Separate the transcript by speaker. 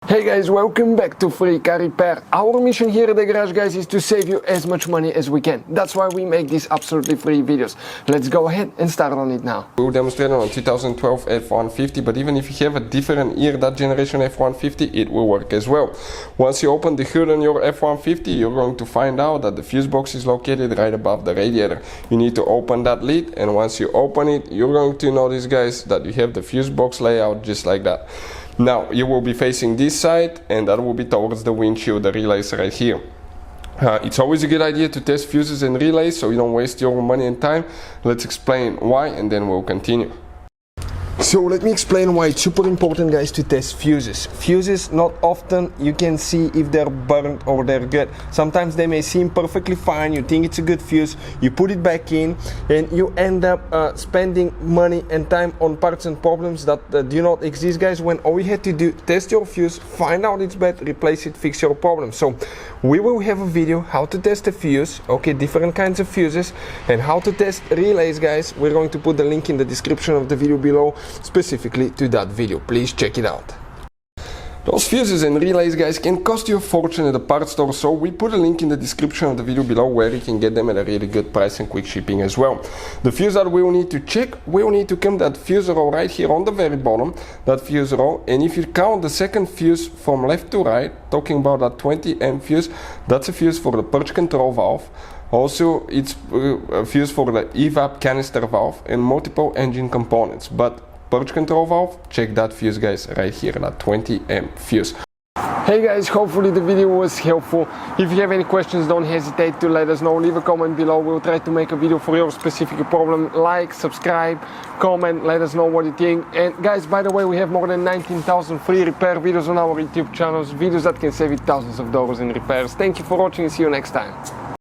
Speaker 1: Hey guys, welcome back to Free Car Repair. Our mission here at the garage, guys, is to save you as much money as we can. That's why we make these absolutely free videos. Let's go ahead and start on it now.
Speaker 2: We'll demonstrate on a 2012 F-150, but even if you have a different year, that generation F-150, it will work as well. Once you open the hood on your F-150, you're going to find out that the fuse box is located right above the radiator. You need to open that lid, and once you open it, you're going to notice, guys, that you have the fuse box layout just like that. Now you will be facing this side, and that will be towards the windshield, the relays right here. It's always a good idea to test fuses and relays so you don't waste your money and time. Let's explain why, and then we'll continue.
Speaker 1: So let me explain why it's super important, guys, to test fuses. Fuses, not often you can see if they're burnt or they're good. Sometimes they may seem perfectly fine, you think it's a good fuse, you put it back in, and you end up spending money and time on parts and problems that do not exist, guys, when all you had to do, test your fuse, find out it's bad, replace it, fix your problem. So we will have a video how to test a fuse, okay, different kinds of fuses, and how to test relays, guys. We're going to put the link in the description of the video below, specifically to that video. Please check it out. Those fuses and relays, guys, can cost you a fortune at the parts store, so we put a link in the description of the video below where you can get them at a really good price and quick shipping as well. The fuse that we will need to check, we will need to count that fuse row right here on the very bottom, that fuse row, and if you count the second fuse from left to right, talking about that 20 amp fuse, that's a fuse for the purge control valve. Also, it's a fuse for the EVAP canister valve and multiple engine components, but purge control valve, check that fuse, guys, right here, that 20 amp fuse. Hey guys, hopefully the video was helpful. If you have any questions, don't hesitate to let us know. Leave a comment below. We'll try to make a video for your specific problem. Like, subscribe, comment, let us know what you think. And guys, by the way, we have more than 19,000 free repair videos on our YouTube channels, videos that can save you thousands of dollars in repairs. Thank you for watching and see you next time.